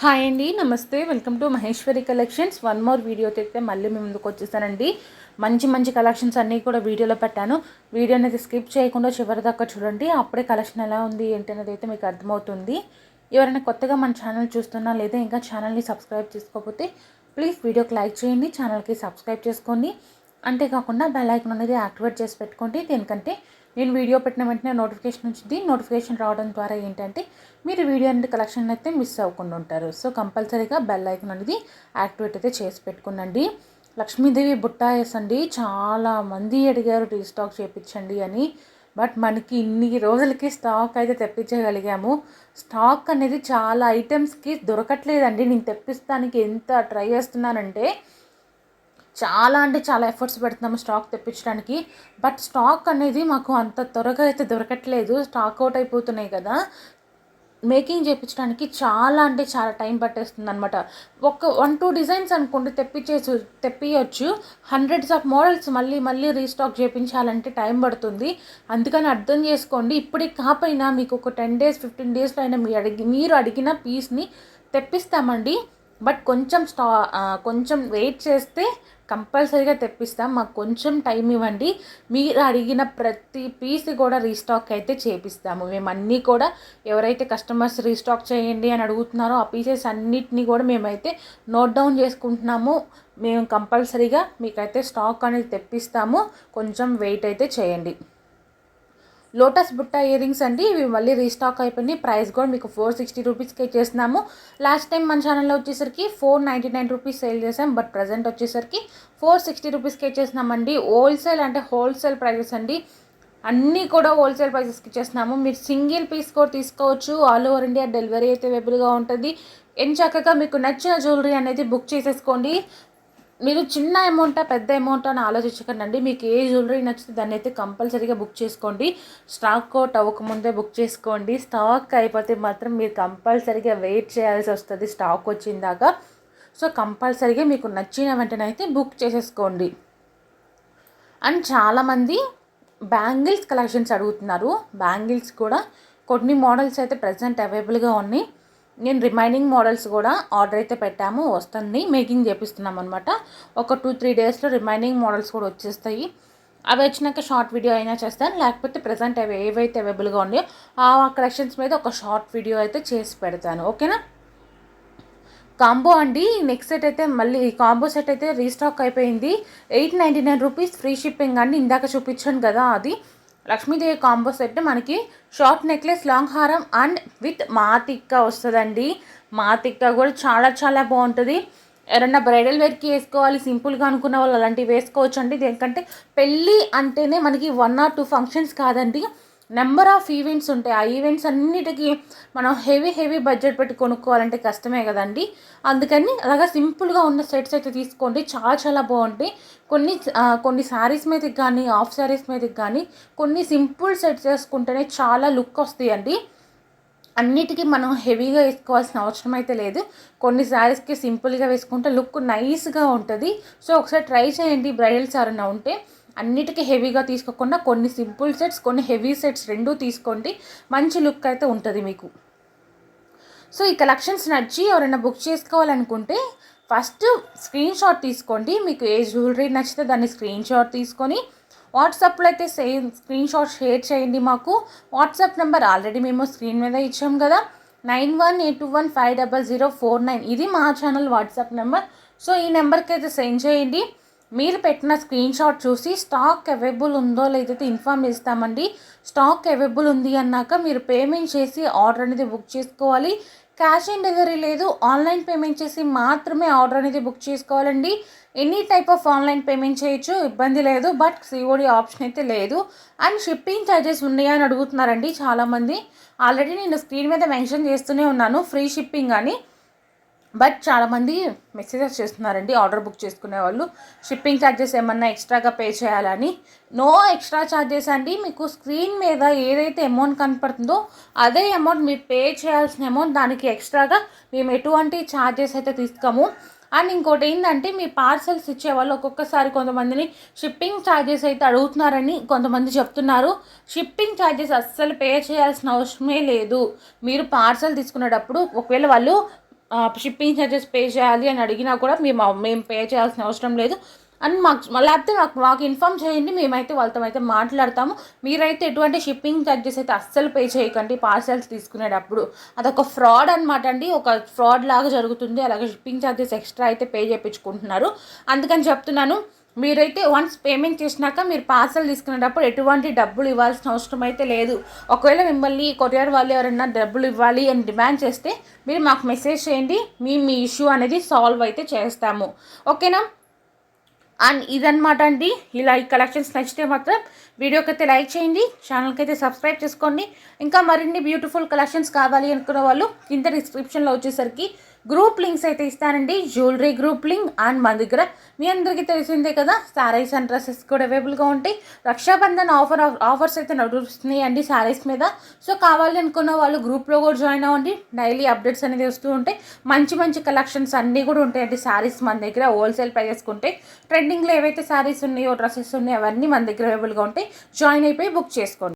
Hi అండి, నమస్తే. Welcome to Maheshwari collections. One more video అయితే మళ్ళీ మీ ముందుకు వచ్చేసానండి. మంచి కలెక్షన్స్ అన్నీ కూడా వీడియోలో పెట్టాను. వీడియో అనేది స్కిప్ చేయకుండా చివరి దాకా చూడండి. అప్పుడే కలెక్షన్ ఎలా ఉంది ఏంటి అనేది అయితే మీకు అర్థమవుతుంది. ఎవరైనా కొత్తగా మన ఛానల్ చూస్తున్నా లేదా ఇంకా ఛానల్ని సబ్స్క్రైబ్ చేసుకోకపోతే ప్లీజ్ వీడియోకి లైక్ చేయండి, ఛానల్కి సబ్స్క్రైబ్ చేసుకోండి. అంతేకాకుండా బెల్ ఐకాన్ అనేది యాక్టివేట్ చేసి పెట్టుకోండి. దేనికంటే నేను వీడియో పెట్టిన వెంటనే నోటిఫికేషన్ వచ్చింది. నోటిఫికేషన్ రావడం ద్వారా ఏంటంటే మీరు వీడియో అనేది కలెక్షన్ అయితే మిస్ అవ్వకుండా ఉంటారు. సో కంపల్సరీగా బెల్ ఐకాన్ అనేది యాక్టివేట్ అయితే చేసి పెట్టుకునండి. లక్ష్మీదేవి బుట్టాయస్ అండి, చాలామంది అడిగారు రీస్టాక్ చేయించండి అని. బట్ మనకి ఇన్ని రోజులకి స్టాక్ అయితే తెప్పించగలిగాము. స్టాక్ అనేది చాలా ఐటమ్స్కి దొరకట్లేదండి. నేను తెప్పిస్తానికి ఎంత ట్రై చేస్తున్నానంటే చాలా అంటే చాలా ఎఫర్ట్స్ పెడుతున్నాము స్టాక్ తెప్పించడానికి. బట్ స్టాక్ అనేది మాకు అంత త్వరగా అయితే దొరకట్లేదు. స్టాక్ అవుట్ అయిపోతున్నాయి కదా. మేకింగ్ చేయించడానికి చాలా అంటే చాలా టైం పట్టేస్తుంది అనమాట. ఒక 1-2 డిజైన్స్ అనుకోండి తెప్పియచ్చు. హండ్రెడ్స్ ఆఫ్ మోడల్స్ మళ్ళీ రీస్టాక్ చేయించాలంటే టైం పడుతుంది. అందుకని అర్థం చేసుకోండి. ఇప్పటికి కాకపోయినా మీకు ఒక 10 days 15 daysలో అయినా మీరు అడిగిన పీస్ని తెప్పిస్తామండి. బట్ కొంచెం వెయిట్ చేస్తే కంపల్సరీగా తెప్పిస్తాం. మాకు కొంచెం టైం ఇవ్వండి. మీరు అడిగిన ప్రతి పీస్ కూడా రీస్టాక్ అయితే చేపిస్తాము. మేము అన్నీ కూడా ఎవరైతే కస్టమర్స్ రీస్టాక్ చేయండి అని అడుగుతున్నారో ఆ పీసెస్ అన్నిటినీ కూడా మేమైతే నోట్ డౌన్ చేసుకుంటున్నాము. మేము కంపల్సరీగా మీకైతే స్టాక్ అనేది తెప్పిస్తాము. కొంచెం వెయిట్ అయితే చేయండి. లోటస్ బుట్ట ఇయర్ రింగ్స్ అండి, ఇవి మళ్ళీ రీస్టాక్ అయిపోయింది. ప్రైస్ కూడా మీకు 460 రూపీస్కి చేస్తున్నాము. లాస్ట్ టైం మన ఛానల్లో వచ్చేసరికి 499 రూపీస్ సేల్ చేసాం. బట్ ప్రజెంట్ వచ్చేసరికి 460 రూపీస్కి చేస్తున్నామండి. హోల్సేల్ ప్రైజెస్ అండి. అన్నీ కూడా హోల్సేల్ ప్రైజెస్కి ఇచ్చేస్తున్నాము. మీరు సింగిల్ పీస్ కూడా తీసుకోవచ్చు. ఆల్ ఓవర్ ఇండియా డెలివరీ అయితే అవైలబుల్గా ఉంటుంది. చక్కగా మీకు నచ్చిన జ్యువెలరీ అనేది బుక్ చేసేసుకోండి. మీరు చిన్న అమౌంటా పెద్ద అమౌంట్ అని ఆలోచించకండి. మీకు ఏ జ్యువెలరీ నచ్చితే దాన్ని అయితే కంపల్సరీగా బుక్ చేసుకోండి. స్టాక్ అవుట్ అవ్వకముందే బుక్ చేసుకోండి. స్టాక్ అయిపోతే మాత్రం మీరు కంపల్సరీగా వెయిట్ చేయాల్సి వస్తుంది స్టాక్ వచ్చిందాక. సో కంపల్సరీగా మీకు నచ్చిన వెంటనే అయితే బుక్ చేసేసుకోండి. అండ్ చాలామంది బ్యాంగిల్స్ కలెక్షన్స్ అడుగుతున్నారు. బ్యాంగిల్స్ కూడా కొన్ని మోడల్స్ అయితే ప్రజెంట్ అవైలబుల్గా ఉన్నాయి. నేను రిమైనింగ్ మోడల్స్ కూడా ఆర్డర్ అయితే పెట్టాము, వస్తుంది. మేకింగ్ చేపిస్తున్నాం అనమాట. ఒక 2-3 డేస్లో రిమైనింగ్ మోడల్స్ కూడా వచ్చేస్తాయి. అవి వచ్చినాక షార్ట్ వీడియో అయినా చేస్తాను, లేకపోతే ప్రజెంట్ అవి ఏవైతే అవైలబుల్గా ఉన్నాయో ఆ కలెక్షన్స్ మీద ఒక షార్ట్ వీడియో అయితే చేసి పెడతాను. ఓకేనా. కాంబో అండి, నెక్స్ట్ సెట్ అయితే మళ్ళీ కాంబో సెట్ అయితే రీస్టాక్ అయిపోయింది. 899 రూపీస్ ఫ్రీ షిప్పింగ్ అండి. ఇందాక చూపించాను కదా, అది లక్ష్మీదేవి కాంబో సెట్. మనకి షార్ట్ నెక్లెస్, లాంగ్ హారం అండ్ విత్ మాతిక్క వస్తుందండి. మాతిక్క కూడా చాలా బాగుంటుంది. ఎవరన్నా బ్రైడల్ వేర్కి వేసుకోవాలి సింపుల్గా అనుకున్న వాళ్ళు అలాంటివి వేసుకోవచ్చు అండి. ఎందుకంటే పెళ్ళి అంటేనే మనకి 1 or 2 ఫంక్షన్స్ కాదండి, నెంబర్ ఆఫ్ ఈవెంట్స్ ఉంటాయి. ఆ ఈవెంట్స్ అన్నిటికీ మనం హెవీ బడ్జెట్ పెట్టి కొనుక్కోవాలంటే కష్టమే కదండి. అందుకని అలాగా సింపుల్గా ఉన్న సెట్స్ అయితే తీసుకోండి. చాలా బాగుంటాయి. కొన్ని శారీస్ మీదకి కానీ హాఫ్ శారీస్ మీదకి కానీ కొన్ని సింపుల్ సెట్స్ వేసుకుంటేనే చాలా లుక్ వస్తాయండి. అన్నిటికీ మనం హెవీగా వేసుకోవాల్సిన అవసరం అయితే లేదు. కొన్ని శారీస్కి సింపుల్గా వేసుకుంటే లుక్ నైస్గా ఉంటుంది. సో ఒకసారి ట్రై చేయండి. బ్రైడల్స్ ఎవరైనా ఉంటే అన్నిటికీ హెవీగా తీసుకోకుండా కొన్ని సింపుల్ సెట్స్, కొన్ని హెవీ సెట్స్ రెండూ తీసుకోండి. మంచి లుక్ అయితే ఉంటుంది మీకు. సో ఈ కలెక్షన్స్ నచ్చి ఎవరైనా బుక్ చేసుకోవాలనుకుంటే ఫస్ట్ స్క్రీన్ షాట్ తీసుకోండి. మీకు ఏ జ్యువెలరీ నచ్చితే దాన్ని స్క్రీన్ షాట్ తీసుకొని వాట్సాప్లో అయితే స్క్రీన్ షాట్ షేర్ చేయండి మాకు. వాట్సాప్ నెంబర్ ఆల్రెడీ మేము స్క్రీన్ మీద ఇచ్చాం కదా, 9182150049. ఇది మా ఛానల్ వాట్సాప్ నెంబర్. సో ఈ నెంబర్కి అయితే సెండ్ చేయండి. మీరు పెట్టిన స్క్రీన్ షాట్ చూసి స్టాక్ అవైలబుల్ ఉందో లేదైతే ఇన్ఫామ్ చేస్తామండి. స్టాక్ అవైలబుల్ ఉంది అన్నాక మీరు పేమెంట్ చేసి ఆర్డర్ అనేది బుక్ చేసుకోవాలి. క్యాష్ ఆన్ డెలివరీ లేదు, ఆన్లైన్ పేమెంట్ చేసి మాత్రమే ఆర్డర్ అనేది బుక్ చేసుకోవాలండి. Any type of online payment చేయొచ్చు, ఇబ్బంది లేదు. బట్ సిఓడి ఆప్షన్ అయితే లేదు. అండ్ షిప్పింగ్ ఛార్జెస్ ఉన్నాయా అని అడుగుతున్నారండి చాలామంది. ఆల్రెడీ నేను స్క్రీన్ మీద మెన్షన్ చేస్తూనే ఉన్నాను ఫ్రీ షిప్పింగ్ అని. బట్ చాలామంది మెసేజెస్ చేస్తున్నారండి ఆర్డర్ బుక్ చేసుకునే వాళ్ళు, షిప్పింగ్ ఛార్జెస్ ఏమన్నా ఎక్స్ట్రాగా పే చేయాలని. నో ఎక్స్ట్రా ఛార్జెస్ అండి. మీకు స్క్రీన్ మీద ఏదైతే అమౌంట్ కనపడుతుందో అదే అమౌంట్ మీరు పే చేయాల్సిన అమౌంట్. దానికి ఎక్స్ట్రాగా మేము ఎటువంటి ఛార్జెస్ అయితే తీసుకోము. అండ్ ఇంకోటి ఏంటంటే మీ పార్సల్స్ ఇచ్చేవాళ్ళు ఒక్కొక్కసారి కొంతమందిని షిప్పింగ్ ఛార్జెస్ అయితే అడుగుతున్నారని కొంతమంది చెప్తున్నారు. షిప్పింగ్ ఛార్జెస్ అస్సలు పే చేయాల్సిన అవసరమే లేదు. మీరు పార్సల్ తీసుకునేటప్పుడు ఒకవేళ వాళ్ళు షిప్పింగ్ ఛార్జెస్ పే చేయాలి అని అడిగినా కూడా మేము పే చేయాల్సిన అవసరం లేదు అని లేకపోతే మాకు ఇన్ఫామ్ చేయండి, మేమైతే వాళ్ళతో అయితే మాట్లాడతాము. మీరైతే ఎటువంటి షిప్పింగ్ ఛార్జెస్ అయితే అస్సలు పే చేయకండి పార్సెల్స్ తీసుకునేటప్పుడు. అదొక ఫ్రాడ్ అనమాట అండి, ఒక ఫ్రాడ్ లాగా జరుగుతుంది. అలాగే షిప్పింగ్ ఛార్జెస్ ఎక్స్ట్రా అయితే పే చేయించుకుంటున్నారు. అందుకని చెప్తున్నాను, మీరైతే వన్స్ పేమెంట్ చేసినాక మీరు పార్సల్ తీసుకునేటప్పుడు ఎటువంటి డబ్బులు ఇవ్వాల్సిన అవసరం అయితే లేదు. ఒకవేళ మిమ్మల్ని కొరియర్ వాళ్ళు ఎవరైనా డబ్బులు ఇవ్వాలి అని డిమాండ్ చేస్తే మీరు మాకు మెసేజ్ చేయండి, మీ ఇష్యూ అనేది సాల్వ్ అయితే చేస్తాము. ఓకేనా? అండ్ ఇదన్నమాట అండి. ఇలా ఈ కలెక్షన్స్ నచ్చితే మాత్రం వీడియోకి అయితే లైక్ చేయండి, ఛానల్కి అయితే సబ్స్క్రైబ్ చేసుకోండి. ఇంకా మరిన్ని బ్యూటిఫుల్ కలెక్షన్స్ కావాలి అనుకున్న వాళ్ళు కింద డిస్క్రిప్షన్లో వచ్చేసరికి గ్రూప్ లింక్స్ అయితే ఇస్తానండి, జ్యువెలరీ గ్రూప్ లింక్. అండ్ మన దగ్గర మీ అందరికీ తెలిసిందే కదా, శారీస్ అండ్ డ్రెస్సెస్ కూడా అవైలబుల్గా ఉంటాయి. రక్షాబంధన్ ఆఫర్స్ అయితే నడుస్తున్నాయి అండి శారీస్ మీద. సో కావాలి అనుకున్న వాళ్ళు గ్రూప్లో కూడా జాయిన్ అవ్వండి. డైలీ అప్డేట్స్ అనేది వస్తూ ఉంటాయి. మంచి మంచి కలెక్షన్స్ అన్నీ కూడా ఉంటాయండి. శారీస్ మన దగ్గర హోల్సేల్ ప్రైజెస్ ఉంటాయి. ట్రెండింగ్లో ఏవైతే శారీస్ ఉన్నాయో, డ్రెస్సెస్ ఉన్నాయో అవన్నీ మన దగ్గర అవైలబుల్గా ఉంటాయి. జాయిన్ అయిపోయి బుక్ చేసుకోండి.